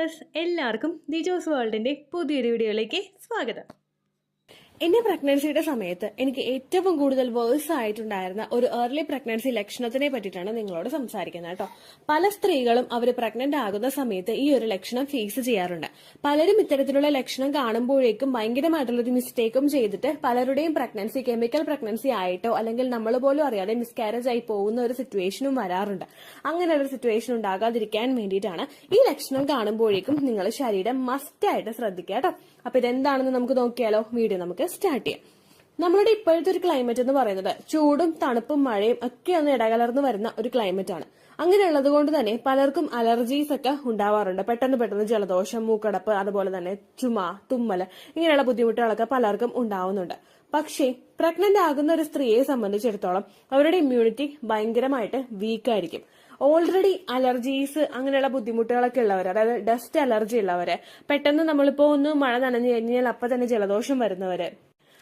Dears, എല്ലാവർക്കും ദിജോസ് വേൾഡിന്റെ പുതിയൊരു വീഡിയോയിലേക്ക് സ്വാഗതം. എന്റെ പ്രഗ്നൻസിയുടെ സമയത്ത് എനിക്ക് ഏറ്റവും കൂടുതൽ വേഴ്സ് ആയിട്ടുണ്ടായിരുന്ന ഒരു ഏർലി പ്രഗ്നൻസി ലക്ഷണത്തിനെ പറ്റിയിട്ടാണ് നിങ്ങളോട് സംസാരിക്കുന്നത് കേട്ടോ. പല സ്ത്രീകളും അവർ പ്രഗ്നന്റ് ആകുന്ന സമയത്ത് ഈ ഒരു ലക്ഷണം ഫേസ് ചെയ്യാറുണ്ട്. പലരും ഇത്തരത്തിലുള്ള ലക്ഷണം കാണുമ്പോഴേക്കും ഭയങ്കരമായിട്ടുള്ളൊരു മിസ്റ്റേക്കും ചെയ്തിട്ട് പലരുടെയും പ്രഗ്നൻസി കെമിക്കൽ പ്രഗ്നൻസി ആയിട്ടോ അല്ലെങ്കിൽ നമ്മൾ പോലും അറിയാതെ മിസ്കാരേജ് ആയി പോകുന്ന ഒരു സിറ്റുവേഷനും വരാറുണ്ട്. അങ്ങനെയുള്ള സിറ്റുവേഷൻ ഉണ്ടാകാതിരിക്കാൻ വേണ്ടിയിട്ടാണ് ഈ ലക്ഷണം കാണുമ്പോഴേക്കും നിങ്ങൾ ശരീരം മസ്റ്റായിട്ട് ശ്രദ്ധിക്കുക കേട്ടോ. അപ്പൊ ഇതെന്താണെന്ന് നമുക്ക് നോക്കിയാലോ? വീഡിയോ നമുക്ക് സ്റ്റാർട്ട് ചെയ്യാം. നമ്മളുടെ ഇപ്പോഴത്തെ ഒരു ക്ലൈമറ്റ് എന്ന് പറയുന്നത് ചൂടും തണുപ്പും മഴയും ഒക്കെ ഒന്ന് ഇടകലർന്ന് വരുന്ന ഒരു ക്ലൈമറ്റ് ആണ്. അങ്ങനെയുള്ളത് കൊണ്ട് തന്നെ പലർക്കും അലർജീസ് ഒക്കെ ഉണ്ടാവാറുണ്ട്. പെട്ടെന്ന് ജലദോഷം, മൂക്കടപ്പ്, അതുപോലെ തന്നെ ചുമ, തുമ്മല് ഇങ്ങനെയുള്ള ബുദ്ധിമുട്ടുകളൊക്കെ പലർക്കും ഉണ്ടാവുന്നുണ്ട്. പക്ഷേ പ്രഗ്നന്റ് ആകുന്ന ഒരു സ്ത്രീയെ സംബന്ധിച്ചിടത്തോളം അവരുടെ ഇമ്മ്യൂണിറ്റി ഭയങ്കരമായിട്ട് വീക്കായിരിക്കും. ഓൾറെഡി അലർജീസ് അങ്ങനെയുള്ള ബുദ്ധിമുട്ടുകളൊക്കെ ഉള്ളവർ, അതായത് ഡസ്റ്റ് അലർജി ഉള്ളവര്, പെട്ടെന്ന് നമ്മളിപ്പോ ഒന്ന് മഴ നനഞ്ഞു കഴിഞ്ഞാൽ അപ്പൊ തന്നെ ജലദോഷം വരുന്നവര്,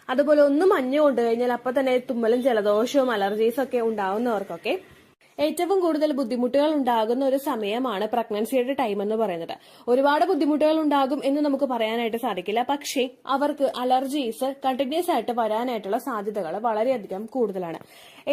അതുപോലെ ഒന്ന് മഞ്ഞ് കൊണ്ടു കഴിഞ്ഞാൽ അപ്പൊ തന്നെ തുമ്മലും ജലദോഷവും അലർജീസും ഒക്കെ ഉണ്ടാവുന്നവർക്കൊക്കെ ഏറ്റവും കൂടുതൽ ബുദ്ധിമുട്ടുകൾ ഉണ്ടാകുന്ന ഒരു സമയമാണ് പ്രഗ്നൻസിയുടെ ടൈം എന്ന് പറയുന്നത്. ഒരുപാട് ബുദ്ധിമുട്ടുകൾ ഉണ്ടാകും എന്ന് നമുക്ക് പറയാനായിട്ട് സാധിക്കില്ല. പക്ഷേ അവർക്ക് അലർജീസ് കണ്ടിന്യൂസ് ആയിട്ട് വരാനായിട്ടുള്ള സാധ്യതകൾ വളരെയധികം കൂടുതലാണ്.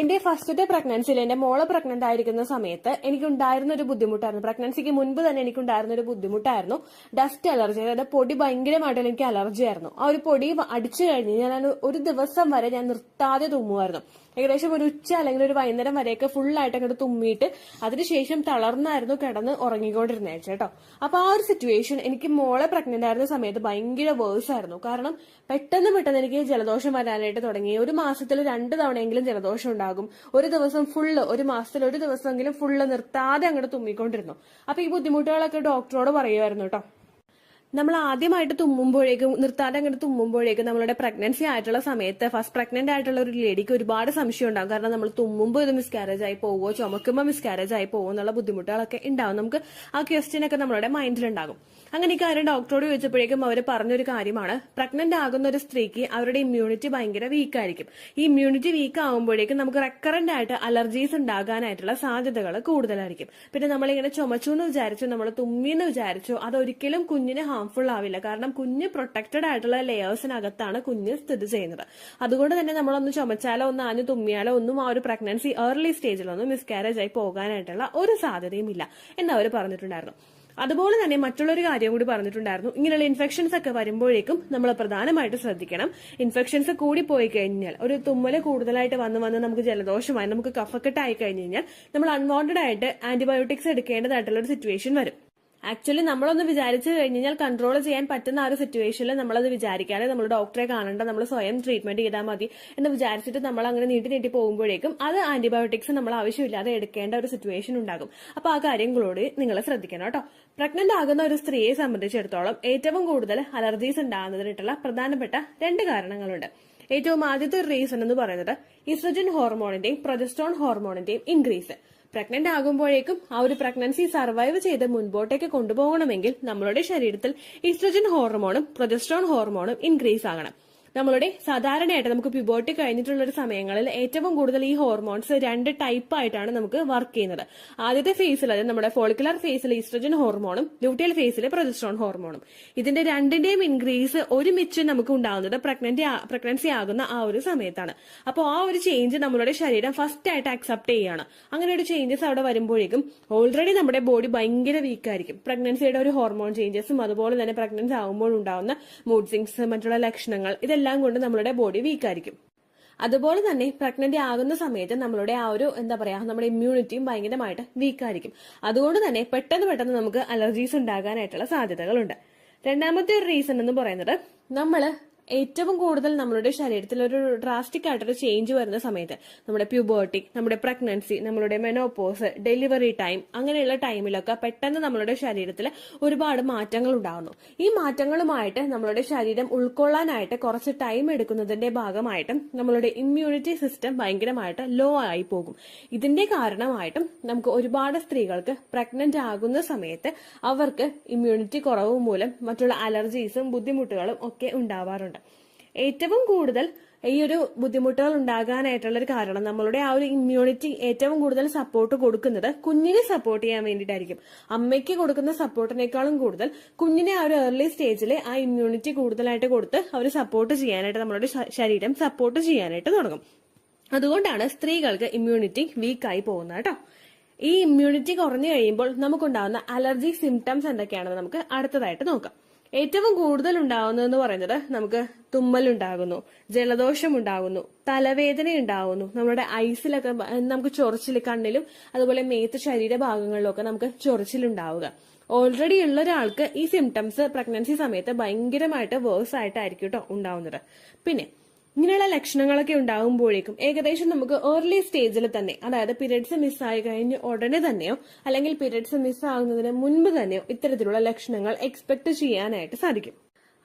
എന്റെ ഫസ്റ്റത്തെ പ്രഗ്നൻസിയിൽ എന്റെ മോള് പ്രഗ്നന്റ് ആയിരിക്കുന്ന സമയത്ത് എനിക്കുണ്ടായിരുന്ന ഒരു ബുദ്ധിമുട്ടായിരുന്നു, പ്രഗ്നൻസിക്ക് മുൻപ് തന്നെ എനിക്കുണ്ടായിരുന്ന ഒരു ബുദ്ധിമുട്ടായിരുന്നു ഡസ്റ്റ് അലർജി. അതായത് പൊടി ഭയങ്കരമായിട്ട് എനിക്ക് അലർജി ആയിരുന്നു. ആ ഒരു പൊടി അടിച്ചു കഴിഞ്ഞ് ഞാൻ ഒരു ദിവസം വരെ ഞാൻ നിർത്താതെ തുമ്മുമായിരുന്നു. ഏകദേശം ഒരു ഉച്ച അല്ലെങ്കിൽ ഒരു വൈകുന്നേരം വരെയൊക്കെ ഫുള്ളായിട്ട് അങ്ങോട്ട് തുമ്മിയിട്ട് അതിനുശേഷം തളർന്നായിരുന്നു കിടന്ന് ഉറങ്ങിക്കൊണ്ടിരുന്നേ കേട്ടോ. അപ്പൊ ആ ഒരു സിറ്റുവേഷൻ എനിക്ക് മോളെ പ്രഗ്നന്റ് ആയിരുന്ന സമയത്ത് ഭയങ്കര വേഴ്സ് ആയിരുന്നു. കാരണം പെട്ടെന്ന് എനിക്ക് ജലദോഷം വരാനായിട്ട് തുടങ്ങി. ഒരു മാസത്തിൽ 2 തവണയെങ്കിലും ജലദോഷം ഉണ്ടാകും. ഒരു മാസത്തിൽ ഒരു ദിവസമെങ്കിലും ഫുള്ള് നിർത്താതെ അങ്ങോട്ട് തുമ്മിക്കൊണ്ടിരുന്നു. അപ്പൊ ഈ ബുദ്ധിമുട്ടുകളൊക്കെ ഡോക്ടറോട് പറയുമായിരുന്നു കേട്ടോ. നമ്മൾ ആദ്യമായിട്ട് നിർത്താതെ അങ്ങോട്ട് തുമ്മുമ്പോഴേക്കും നമ്മളുടെ പ്രഗ്നൻസി ആയിട്ടുള്ള സമയത്ത് ഫസ്റ്റ് പ്രഗ്നന്റ് ആയിട്ടുള്ള ഒരു ലേഡിക്ക് ഒരുപാട് സംശയം ഉണ്ടാകും. കാരണം നമ്മൾ തുമ്മുമ്പോൾ ഇത് മിസ്കാരേജ് ആയി പോവോ, ചുമക്കുമ്പോൾ മിസ്കാരേജ് ആയി പോവോ എന്നുള്ള ബുദ്ധിമുട്ടുകളൊക്കെ ഉണ്ടാവും. നമുക്ക് ആ ക്വസ്റ്റ്യൻ ഒക്കെ നമ്മളുടെ മൈൻഡിലുണ്ടാകും. അങ്ങനെ ഈ കാര്യം ഡോക്ടറോട് ചോദിച്ചപ്പോഴേക്കും അവർ പറഞ്ഞൊരു കാര്യമാണ്, പ്രഗ്നന്റ് ആകുന്ന ഒരു സ്ത്രീക്ക് അവരുടെ ഇമ്മ്യൂണിറ്റി ഭയങ്കര വീക്ക് ആയിരിക്കും. ഈ ഇമ്മ്യൂണിറ്റി വീക്ക് ആകുമ്പോഴേക്കും നമുക്ക് റെക്കറന്റ് ആയിട്ട് അലർജീസ് ഉണ്ടാകാനായിട്ടുള്ള സാധ്യതകൾ കൂടുതലായിരിക്കും. പിന്നെ നമ്മളിങ്ങനെ ചുമച്ചു എന്ന് വിചാരിച്ചു, നമ്മൾ തുമ്മിന്ന് വിചാരിച്ചു, അതൊരിക്കലും കുഞ്ഞിന് ഹാംഫുൾ ആവില്ല. കാരണം കുഞ്ഞ് പ്രൊട്ടക്റ്റഡ് ആയിട്ടുള്ള ലെയേഴ്സിനകത്താണ് കുഞ്ഞ് സ്ഥിതി ചെയ്യുന്നത്. അതുകൊണ്ട് തന്നെ നമ്മളൊന്ന് ചുമച്ചാലോ ഒന്ന് ആഞ്ഞു തുമ്മിയാലോ ഒന്നും ആ ഒരു പ്രഗ്നൻസി ഏർലി സ്റ്റേജിലൊന്നും മിസ്കാരേജ് ആയി പോകാനായിട്ടുള്ള ഒരു സാധ്യതയും ഇല്ല എന്ന് അവർ പറഞ്ഞിട്ടുണ്ടായിരുന്നു. അതുപോലെ തന്നെ മറ്റുള്ളൊരു കാര്യം കൂടി പറഞ്ഞിട്ടുണ്ടായിരുന്നു. ഇങ്ങനെയുള്ള ഇൻഫെക്ഷൻസ് ഒക്കെ വരുമ്പോഴേക്കും നമ്മൾ പ്രധാനമായിട്ട് ശ്രദ്ധിക്കണം. ഇൻഫെക്ഷൻസ് കൂടി പോയി കഴിഞ്ഞാൽ, ഒരു തുമ്മല് കൂടുതലായിട്ട് വന്ന് നമുക്ക് ജലദോഷമായി, നമുക്ക് കഫക്കെട്ട് ആയി കഴിഞ്ഞു കഴിഞ്ഞാൽ നമ്മൾ അൺവാണ്ടഡ് ആയിട്ട് ആന്റിബയോട്ടിക്സ് എടുക്കേണ്ടതായിട്ടുള്ള ഒരു സിറ്റുവേഷൻ വരും. ആക്ച്വലി നമ്മളൊന്ന് വിചാരിച്ചു കഴിഞ്ഞാൽ കൺട്രോൾ ചെയ്യാൻ പറ്റുന്ന ആ ഒരു സിറ്റുവേഷനിൽ നമ്മളത് വിചാരിക്കാതെ നമ്മൾ ഡോക്ടറെ കാണണ്ട, നമ്മൾ സ്വയം ട്രീറ്റ്മെന്റ് ചെയ്താൽ മതി എന്ന് വിചാരിച്ചിട്ട് നമ്മൾ അങ്ങനെ നീട്ടി പോകുമ്പോഴേക്കും അത് ആന്റിബയോട്ടിക്സ് നമ്മൾ ആവശ്യമില്ലാതെ എടുക്കേണ്ട ഒരു സിറ്റുവേഷൻ ഉണ്ടാകും. അപ്പൊ ആ കാര്യങ്ങളോട് നിങ്ങൾ ശ്രദ്ധിക്കണം കേട്ടോ. പ്രഗ്നന്റ് ആകുന്ന ഒരു സ്ത്രീയെ സംബന്ധിച്ചിടത്തോളം ഏറ്റവും കൂടുതൽ അലർജീസ് ഉണ്ടാകുന്നതിനായിട്ടുള്ള പ്രധാനപ്പെട്ട 2 കാരണങ്ങളുണ്ട്. ഏറ്റവും ആദ്യത്തെ ഒരു റീസൺ എന്ന് പറയുന്നത് ഈസ്ട്രജൻ ഹോർമോണിന്റെയും പ്രൊജസ്ട്രോൺ ഹോർമോണിന്റെയും ഇൻക്രീസ്. പ്രഗ്നന്റ് ആകുമ്പോഴേക്കും ആ ഒരു പ്രഗ്നൻസി സർവൈവ് ചെയ്ത് മുൻപോട്ടേക്ക് കൊണ്ടുപോകണമെങ്കിൽ നമ്മളുടെ ശരീരത്തിൽ ഈസ്ട്രജൻ ഹോർമോണും പ്രൊജസ്ട്രോൺ ഹോർമോണും ഇൻക്രീസ് ആകണം. നമ്മളുടെ സാധാരണയായിട്ട് നമുക്ക് പ്യൂബർട്ടി കഴിഞ്ഞിട്ടുള്ള ഒരു സമയങ്ങളിൽ ഏറ്റവും കൂടുതൽ ഈ ഹോർമോൺസ് 2 ടൈപ്പ് ആയിട്ടാണ് നമുക്ക് വർക്ക് ചെയ്യുന്നത്. ആദ്യത്തെ ഫേസിൽ, അതായത് നമ്മുടെ ഫോളിക്കുലർ ഫേസിൽ ഈസ്ട്രജൻ ഹോർമോണും ലൂട്ടിയൽ ഫേസിൽ പ്രൊജസ്ട്രോൺ ഹോർമോണും. ഇതിന്റെ 2ന്റെയും ഇൻക്രീസ് ഒരുമിച്ച് നമുക്ക് ഉണ്ടാകുന്നത് പ്രഗ്നൻസി ആകുന്ന ആ ഒരു സമയത്താണ്. അപ്പോൾ ആ ഒരു ചേഞ്ച് നമ്മളുടെ ശരീരം ഫസ്റ്റ് ആയിട്ട് അക്സെപ്റ്റ് ചെയ്യുകയാണ്. അങ്ങനെ ഒരു ചേഞ്ചസ് അവിടെ വരുമ്പോഴേക്കും ഓൾറെഡി നമ്മുടെ ബോഡി ഭയങ്കര വീക്കായിരിക്കും. പ്രഗ്നൻസിയുടെ ഒരു ഹോർമോൺ ചേഞ്ചസും അതുപോലെ തന്നെ പ്രഗ്നൻസി ആകുമ്പോൾ ഉണ്ടാകുന്ന മൂഡ് സ്വിങ്സ്, മറ്റുള്ള ലക്ഷണങ്ങൾ, ഇതെല്ലാം കൊണ്ട് നമ്മളുടെ ബോഡി വീക്കായിരിക്കും. അതുപോലെ തന്നെ പ്രഗ്നന്റ് ആകുന്ന സമയത്ത് നമ്മളുടെ ആ ഒരു നമ്മുടെ ഇമ്മ്യൂണിറ്റിയും ഭയങ്കരമായിട്ട് വീക്കായിരിക്കും. അതുകൊണ്ട് തന്നെ പെട്ടെന്ന് നമുക്ക് അലർജീസ് ഉണ്ടാകാനായിട്ടുള്ള സാധ്യതകളുണ്ട്. രണ്ടാമത്തെ ഒരു റീസൺ എന്ന് പറയുന്നത്, നമ്മള് ഏറ്റവും കൂടുതൽ നമ്മളുടെ ശരീരത്തിൽ ഒരു ഡ്രാസ്റ്റിക് ആയിട്ടൊരു ചേഞ്ച് വരുന്ന സമയത്ത്, നമ്മുടെ പ്യൂബർട്ടി, നമ്മുടെ പ്രഗ്നൻസി, നമ്മളുടെ മെനോപോസ്, ഡെലിവറി ടൈം, അങ്ങനെയുള്ള ടൈമിലൊക്കെ പെട്ടെന്ന് നമ്മളുടെ ശരീരത്തിൽ ഒരുപാട് മാറ്റങ്ങൾ ഉണ്ടാകുന്നു. ഈ മാറ്റങ്ങളുമായിട്ട് നമ്മളുടെ ശരീരം ഉൾക്കൊള്ളാനായിട്ട് കുറച്ച് ടൈം എടുക്കുന്നതിന്റെ ഭാഗമായിട്ടും നമ്മളുടെ ഇമ്മ്യൂണിറ്റി സിസ്റ്റം ഭയങ്കരമായിട്ട് ലോ ആയി പോകും. ഇതിന്റെ കാരണമായിട്ടും നമുക്ക് ഒരുപാട് സ്ത്രീകൾക്ക് പ്രഗ്നന്റ് ആകുന്ന സമയത്ത് അവർക്ക് ഇമ്മ്യൂണിറ്റി കുറവ് മൂലം മറ്റുള്ള അലർജീസും ബുദ്ധിമുട്ടുകളും ഒക്കെ ഉണ്ടാവാറുണ്ട്. ഏറ്റവും കൂടുതൽ ഈ ഒരു ബുദ്ധിമുട്ടുകൾ ഉണ്ടാകാനായിട്ടുള്ള ഒരു കാരണം നമ്മളുടെ ആ ഒരു ഇമ്മ്യൂണിറ്റി ഏറ്റവും കൂടുതൽ സപ്പോർട്ട് കൊടുക്കുന്നത് കുഞ്ഞിനെ സപ്പോർട്ട് ചെയ്യാൻ വേണ്ടിയിട്ടായിരിക്കും. അമ്മയ്ക്ക് കൊടുക്കുന്ന സപ്പോർട്ടിനേക്കാളും കൂടുതൽ കുഞ്ഞിനെ ആ ഒരു ഏർലി സ്റ്റേജിൽ ആ ഇമ്മ്യൂണിറ്റി കൂടുതലായിട്ട് കൊടുത്ത് അവർ സപ്പോർട്ട് ചെയ്യാനായിട്ട് നമ്മളുടെ ശരീരം സപ്പോർട്ട് ചെയ്യാനായിട്ട് തുടങ്ങും. അതുകൊണ്ടാണ് സ്ത്രീകൾക്ക് ഇമ്മ്യൂണിറ്റി വീക്കായി പോകുന്നത് കേട്ടോ. ഈ ഇമ്മ്യൂണിറ്റി കുറഞ്ഞു കഴിയുമ്പോൾ നമുക്കുണ്ടാകുന്ന അലർജി സിംറ്റംസ് എന്തൊക്കെയാണെന്ന് നമുക്ക് അടുത്തതായിട്ട് നോക്കാം. ഏറ്റവും കൂടുതൽ ഉണ്ടാകുന്നതെന്ന് പറയുന്നത് നമുക്ക് തുമ്മലുണ്ടാകുന്നു, ജലദോഷം ഉണ്ടാകുന്നു, തലവേദന ഉണ്ടാകുന്നു, നമ്മുടെ ഐസിലൊക്കെ നമുക്ക് ചൊറിച്ചിൽ, കണ്ണിലും അതുപോലെ മേത്ത് ശരീരഭാഗങ്ങളിലും ഒക്കെ നമുക്ക് ചൊറിച്ചിലുണ്ടാവുക. ഓൾറെഡി ഉള്ള ഒരാൾക്ക് ഈ സിംറ്റംസ് പ്രഗ്നൻസി സമയത്ത് ഭയങ്കരമായിട്ട് വേഴ്സ് ആയിട്ടായിരിക്കും കേട്ടോ ഉണ്ടാവുന്നത്. പിന്നെ ഇങ്ങനെയുള്ള ലക്ഷണങ്ങളൊക്കെ ഉണ്ടാകുമ്പോഴേക്കും ഏകദേശം നമുക്ക് ഏർലി സ്റ്റേജിൽ തന്നെ, അതായത് പീരിയഡ്സ് മിസ്സായി കഴിഞ്ഞ് ഉടനെ തന്നെയോ അല്ലെങ്കിൽ പീരിയഡ്സ് മിസ്സാകുന്നതിന് മുൻപ് തന്നെയോ ഇത്തരത്തിലുള്ള ലക്ഷണങ്ങൾ എക്സ്പെക്ട് ചെയ്യാനായിട്ട് സാധിക്കും.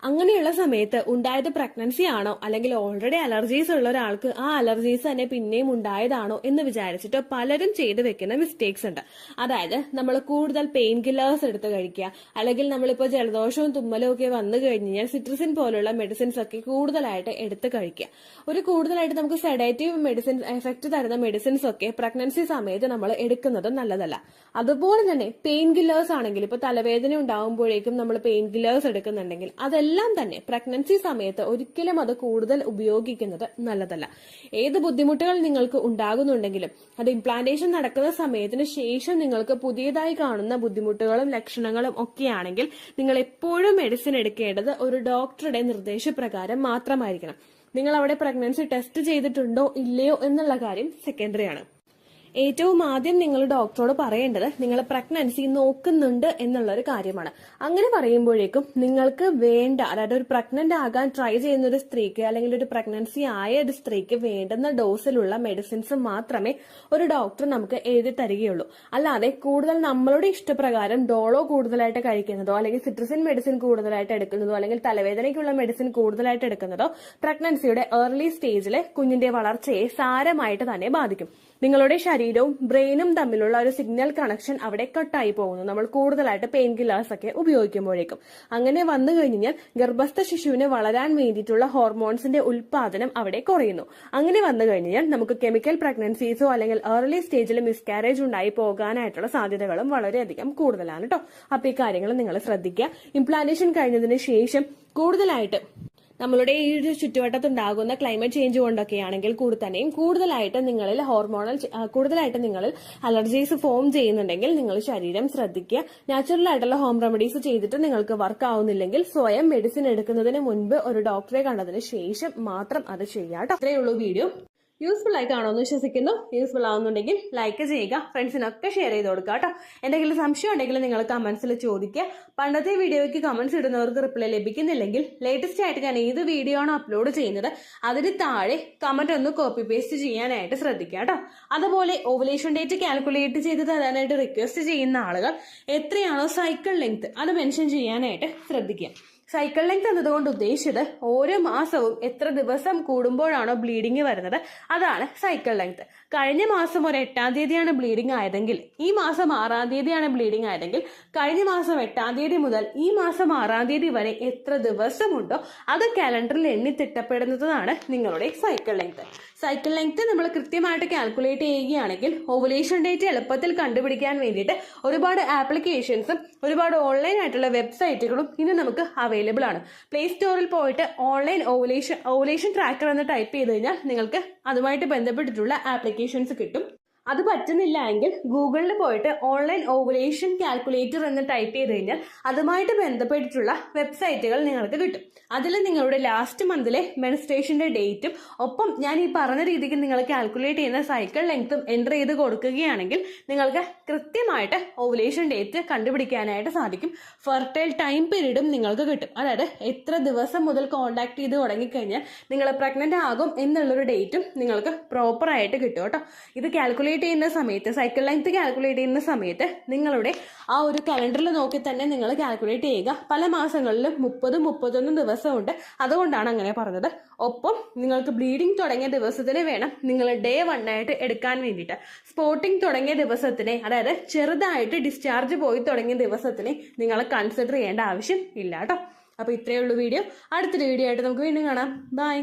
അങ്ങനെയുള്ള സമയത്ത് ഉണ്ടായത് പ്രഗ്നൻസി ആണോ അല്ലെങ്കിൽ ഓൾറെഡി അലർജീസ് ഉള്ള ഒരാൾക്ക് ആ അലർജീസ് തന്നെ പിന്നെയും ഉണ്ടായതാണോ എന്ന് വിചാരിച്ചിട്ട് പലരും ചെയ്തു വെക്കുന്ന മിസ്റ്റേക്സ് ഉണ്ട്. അതായത് നമ്മൾ കൂടുതൽ പെയിൻ കില്ലേഴ്സ് എടുത്ത് കഴിക്കുക, അല്ലെങ്കിൽ നമ്മളിപ്പോൾ ജലദോഷവും തുമ്മലും ഒക്കെ വന്നു കഴിഞ്ഞാൽ സിട്രസിൻ പോലുള്ള മെഡിസിൻസ് ഒക്കെ കൂടുതലായിട്ട് എടുത്ത് കഴിക്കുക. ഒരു കൂടുതലായിട്ട് നമുക്ക് സെഡേറ്റീവ് മെഡിസിൻസ് എഫക്ട് തരുന്ന മെഡിസിൻസ് ഒക്കെ പ്രഗ്നൻസി സമയത്ത് നമ്മൾ എടുക്കുന്നത് നല്ലതല്ല. അതുപോലെ തന്നെ പെയിൻ കില്ലേഴ്സ് ആണെങ്കിൽ ഇപ്പോൾ തലവേദന ഉണ്ടാകുമ്പോഴേക്കും നമ്മൾ പെയിൻ കില്ലേഴ്സ് എടുക്കുന്നുണ്ടെങ്കിൽ അതെല്ലാം തന്നെ പ്രഗ്നൻസി സമയത്ത് ഒരിക്കലും അത് കൂടുതൽ ഉപയോഗിക്കുന്നത് നല്ലതല്ല. ഏത് ബുദ്ധിമുട്ടുകൾ നിങ്ങൾക്ക് ഉണ്ടാകുന്നുണ്ടെങ്കിലും അത് ഇംപ്ലാന്റേഷൻ നടക്കുന്ന സമയത്തിന് ശേഷം നിങ്ങൾക്ക് പുതിയതായി കാണുന്ന ബുദ്ധിമുട്ടുകളും ലക്ഷണങ്ങളും ഒക്കെയാണെങ്കിൽ നിങ്ങൾ എപ്പോഴും മെഡിസിൻ എടുക്കേണ്ടത് ഒരു ഡോക്ടറുടെ നിർദ്ദേശപ്രകാരം മാത്രമായിരിക്കണം. നിങ്ങൾ അവിടെ പ്രഗ്നൻസി ടെസ്റ്റ് ചെയ്തിട്ടുണ്ടോ ഇല്ലയോ എന്നുള്ള കാര്യം സെക്കൻഡറി ആണ്. ഏറ്റവും ആദ്യം നിങ്ങൾ ഡോക്ടറോട് പറയേണ്ടത് നിങ്ങൾ പ്രഗ്നൻസി നോക്കുന്നുണ്ട് എന്നുള്ള ഒരു കാര്യമാണ്. അങ്ങനെ പറയുമ്പോഴേക്കും നിങ്ങൾക്ക് വേണ്ട, അതായത് ഒരു പ്രഗ്നന്റ് ആകാൻ ട്രൈ ചെയ്യുന്ന ഒരു സ്ത്രീക്ക് അല്ലെങ്കിൽ ഒരു പ്രഗ്നൻസി ആയ ഒരു സ്ത്രീക്ക് വേണ്ടുന്ന ഡോസിലുള്ള മെഡിസിൻസ് മാത്രമേ ഒരു ഡോക്ടർ നമുക്ക് എഴുതി തരികയുള്ളൂ. അല്ലാതെ കൂടുതൽ നമ്മളുടെ ഇഷ്ടപ്രകാരം ഡോളോ കൂടുതലായിട്ട് കഴിക്കുന്നതോ അല്ലെങ്കിൽ സിട്രസിൻ മെഡിസിൻ കൂടുതലായിട്ട് എടുക്കുന്നതോ അല്ലെങ്കിൽ തലവേദനയ്ക്കുള്ള മെഡിസിൻ കൂടുതലായിട്ട് എടുക്കുന്നതോ പ്രഗ്നൻസിയുടെ ഏർലി സ്റ്റേജിലെ കുഞ്ഞിന്റെ വളർച്ചയെ സാരമായിട്ട് തന്നെ ബാധിക്കും. നിങ്ങളുടെ ശരീരവും ബ്രെയിനും തമ്മിലുള്ള ഒരു സിഗ്നൽ കണക്ഷൻ അവിടെ കട്ടായി പോകുന്നു, നമ്മൾ കൂടുതലായിട്ട് പെയിൻ കില്ലേഴ്സ് ഒക്കെ ഉപയോഗിക്കുമ്പോഴേക്കും. അങ്ങനെ വന്നു കഴിഞ്ഞാൽ ഗർഭസ്ഥ ശിശുവിന് വളരാൻ വേണ്ടിയിട്ടുള്ള ഹോർമോൺസിന്റെ ഉൽപാദനം അവിടെ കുറയുന്നു. അങ്ങനെ വന്നു കഴിഞ്ഞാൽ നമുക്ക് കെമിക്കൽ പ്രഗ്നൻസീസോ അല്ലെങ്കിൽ ഏർലി സ്റ്റേജിൽ മിസ്കാരേജ് ഉണ്ടായി പോകാനായിട്ടുള്ള സാധ്യതകളും വളരെയധികം കൂടുതലാണ് കേട്ടോ. അപ്പൊ ഈ കാര്യങ്ങൾ നിങ്ങൾ ശ്രദ്ധിക്കുക. ഇംപ്ലാന്റേഷൻ കഴിഞ്ഞതിന് ശേഷം കൂടുതലായിട്ട് നമ്മളുടെ ഈ ഒരു ചുറ്റുവട്ടത്തുണ്ടാകുന്ന ക്ലൈമറ്റ് ചേഞ്ച് കൊണ്ടൊക്കെയാണെങ്കിൽ കൂടുതലായിട്ട് നിങ്ങളിൽ അലർജീസ് ഫോം ചെയ്യുന്നുണ്ടെങ്കിൽ നിങ്ങൾ ശരീരം ശ്രദ്ധിക്കുക. നാച്ചുറൽ ആയിട്ടുള്ള ഹോം റെമഡീസ് ചെയ്തിട്ട് നിങ്ങൾക്ക് വർക്ക് ആവുന്നില്ലെങ്കിൽ സ്വയം മെഡിസിൻ എടുക്കുന്നതിന് മുൻപ് ഒരു ഡോക്ടറെ കണ്ടതിന് ശേഷം മാത്രം അത് ചെയ്യാം കേട്ടോ. അത്രയേ ഉള്ളൂ വീഡിയോ. യൂസ്ഫുൾ ആയി കാണുമെന്ന് വിശ്വസിക്കുന്നു. യൂസ്ഫുൾ ആവുന്നുണ്ടെങ്കിൽ ലൈക്ക് ചെയ്യുക, ഫ്രണ്ട്സിനൊക്കെ ഷെയർ ചെയ്ത് കൊടുക്കുക കേട്ടോ. എന്തെങ്കിലും സംശയം ഉണ്ടെങ്കിൽ നിങ്ങൾ കമന്റ്സിൽ ചോദിക്കുക. പണ്ടത്തെ വീഡിയോയ്ക്ക് കമന്റ്സ് ഇടുന്നവർക്ക് റിപ്ലൈ ലഭിക്കുന്നില്ലെങ്കിൽ ലേറ്റസ്റ്റ് ആയിട്ട് ഞാൻ ഏത് വീഡിയോ ആണോ അപ്ലോഡ് ചെയ്യുന്നത് അതിന് താഴെ കമന്റ് ഒന്ന് കോപ്പി പേസ്റ്റ് ചെയ്യാനായിട്ട് ശ്രദ്ധിക്കുക കേട്ടോ. അതുപോലെ ഓവുലേഷൻ ഡേറ്റ് കാൽക്കുലേറ്റ് ചെയ്ത് തരാനായിട്ട് റിക്വസ്റ്റ് ചെയ്യുന്ന ആളുകൾ എത്രയാണോ സൈക്കിൾ ലെങ്ത് അത് മെൻഷൻ ചെയ്യാനായിട്ട് ശ്രദ്ധിക്കുക. സൈക്കിൾ ലെങ്ത് എന്നതുകൊണ്ട് ഉദ്ദേശിച്ചത് ഓരോ മാസവും എത്ര ദിവസം കൂടുമ്പോഴാണോ ബ്ലീഡിങ് വരുന്നത് അതാണ് സൈക്കിൾ ലെങ്ത്. കഴിഞ്ഞ മാസം ഒരു 8-ാം തീയതിയാണ് ബ്ലീഡിംഗ് ആയതെങ്കിൽ ഈ മാസം 6-ാം തീയതിയാണ് ബ്ലീഡിംഗ് ആയതെങ്കിൽ കഴിഞ്ഞ മാസം 8-ാം തീയതി മുതൽ ഈ മാസം 6-ാം തീയതി വരെ എത്ര ദിവസമുണ്ടോ അത് കാലണ്ടറിൽ എണ്ണി തിട്ടപ്പെടുന്നതാണ് നിങ്ങളുടെ സൈക്കിൾ ലെങ്ത്. സൈക്കിൾ ലെങ്ത് നമ്മൾ കൃത്യമായിട്ട് കാൽക്കുലേറ്റ് ചെയ്യുകയാണെങ്കിൽ ഓവുലേഷൻ ഡേറ്റ് എളുപ്പത്തിൽ കണ്ടുപിടിക്കാൻ വേണ്ടിയിട്ട് ഒരുപാട് ആപ്ലിക്കേഷൻസും ഒരുപാട് ഓൺലൈൻ ആയിട്ടുള്ള വെബ്സൈറ്റുകളും ഇന്ന് നമുക്ക് അവൈലബിൾ ആണ്. പ്ലേ സ്റ്റോറിൽ പോയിട്ട് ഓൺലൈൻ ഓവുലേഷൻ ട്രാക്കർ എന്ന് ടൈപ്പ് ചെയ്ത് കഴിഞ്ഞാൽ നിങ്ങൾക്ക് അതുമായിട്ട് ബന്ധപ്പെട്ടിട്ടുള്ള ആപ്ലിക്കേഷൻസ് കിട്ടും. അത് പറ്റുന്നില്ല എങ്കിൽ ഗൂഗിളിൽ പോയിട്ട് ഓൺലൈൻ ഓവുലേഷൻ കാൽക്കുലേറ്റർ എന്ന് ടൈപ്പ് ചെയ്ത് കഴിഞ്ഞാൽ അതുമായിട്ട് ബന്ധപ്പെട്ടിട്ടുള്ള വെബ്സൈറ്റുകൾ നിങ്ങൾക്ക് കിട്ടും. അതിൽ നിങ്ങളുടെ ലാസ്റ്റ് മന്തിലെ മെൻസ്ട്രേഷന്റെ ഡേറ്റും ഒപ്പം ഞാൻ ഈ പറഞ്ഞ രീതിക്ക് നിങ്ങൾ കാൽക്കുലേറ്റ് ചെയ്യുന്ന സൈക്കിൾ ലെങ്ത്തും എൻ്റർ ചെയ്ത് കൊടുക്കുകയാണെങ്കിൽ നിങ്ങൾക്ക് കൃത്യമായിട്ട് ഓവുലേഷൻ ഡേറ്റ് കണ്ടുപിടിക്കാനായിട്ട് സാധിക്കും. ഫെർട്ടൈൽ ടൈം പീരീഡും നിങ്ങൾക്ക് കിട്ടും. അതായത് എത്ര ദിവസം മുതൽ കോണ്ടാക്ട് ചെയ്ത് തുടങ്ങിക്കഴിഞ്ഞാൽ നിങ്ങൾ പ്രഗ്നന്റ് ആകും എന്നുള്ളൊരു ഡേറ്റും നിങ്ങൾക്ക് പ്രോപ്പറായിട്ട് കിട്ടും കേട്ടോ. ഇത് കാൽക്കുലേറ്റ് ചെയ്യുന്ന സമയത്ത് സൈക്കിൾ ലെങ്ത് കാൽക്കുലേറ്റ് ചെയ്യുന്ന സമയത്ത് നിങ്ങളുടെ ആ ഒരു കലണ്ടറിൽ നോക്കി തന്നെ നിങ്ങൾ കാൽക്കുലേറ്റ് ചെയ്യുക. പല മാസങ്ങളിലും 30-31 ദിവസമുണ്ട്, അതുകൊണ്ടാണ് അങ്ങനെ പറഞ്ഞത്. ഒപ്പം നിങ്ങൾക്ക് ബ്ലീഡിംഗ് തുടങ്ങിയ ദിവസത്തിന് വേണം നിങ്ങൾ ഡേ 1 ആയിട്ട് എടുക്കാൻ വേണ്ടിയിട്ട്. സ്പോട്ടിംഗ് തുടങ്ങിയ ദിവസത്തിനെ, അതായത് ചെറുതായിട്ട് ഡിസ്ചാർജ് പോയി തുടങ്ങിയ ദിവസത്തിനെ നിങ്ങൾ കൺസിഡർ ചെയ്യേണ്ട ആവശ്യം ഇല്ല കേട്ടോ. അപ്പൊ ഇത്രയേ ഉള്ളൂ വീഡിയോ. അടുത്തൊരു വീഡിയോ ആയിട്ട് നമുക്ക് വീണ്ടും കാണാം. ബൈ.